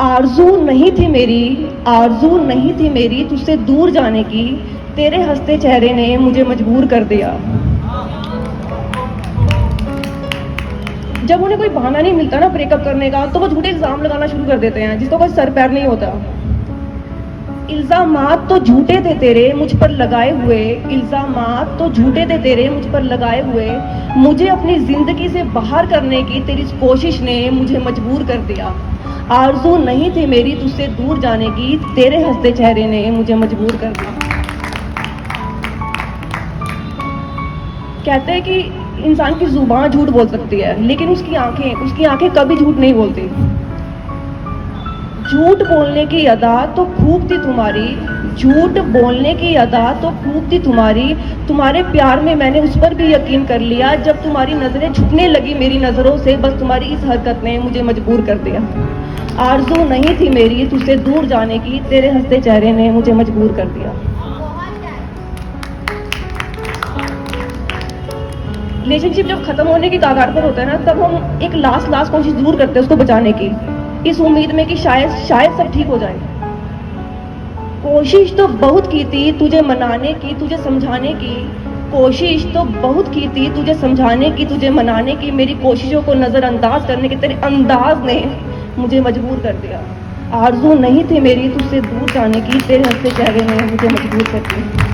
आरज़ू नहीं थी मेरी तुझसे दूर जाने की, तेरे हंसते चेहरे ने मुझे मजबूर कर दिया। जब उन्हें कोई बहाना नहीं मिलता ना ब्रेकअप करने का, तो वो झूठे इल्ज़ाम लगाना शुरू कर देते हैं जिसका कोई सर पैर नहीं होता। इल्ज़ामात तो झूठे थे तेरे मुझ पर लगाए हुए, इल्ज़ामात तो झूठे थे तेरे मुझ पर लगाए हुए, मुझे अपनी ज़िंदगी से बाहर करने की तेरी इस कोशिश ने मुझे मजबूर कर दिया। आरज़ू नहीं थी मेरी तुझसे दूर जाने की, तेरे हंसते चेहरे ने मुझे मजबूर कर दिया। कहते हैं कि इंसान की ज़ुबान झूठ बोल सकती है, लेकिन उसकी आंखें कभी झूठ नहीं बोलती। झूठ बोलने की अदा तो खूब थी तुम्हारी, झूठ बोलने की अदा तो खूब थी तुम्हारी, तुम्हारे प्यार में मैंने उस पर भी यकीन कर लिया, जब तुम्हारी नज़रें झुकने लगी मेरी नज़रों से, बस तुम्हारी इस हरकत ने मुझे मजबूर कर दिया। आरज़ू नहीं थी मेरी तुझसे दूर जाने की, तेरे हंसते चेहरे ने मुझे मजबूर कर दिया। रिलेशनशिप जब खत्म होने की कगार पर होता है ना, तब हम एक लास्ट कोशिश जरूर करते हैं उसको बचाने की, इस उम्मीद में कि शायद सब ठीक हो जाए। कोशिश तो बहुत की थी तुझे मनाने की, तुझे समझाने की, कोशिश तो बहुत की थी तुझे समझाने की, तुझे मनाने की, मेरी कोशिशों को नज़रअंदाज करने के तेरे अंदाज ने मुझे मजबूर कर दिया। आरज़ू नहीं थी मेरी तुझसे दूर जाने की, तेरे हंसते चेहरे ने मुझे मजबूर कर दिया।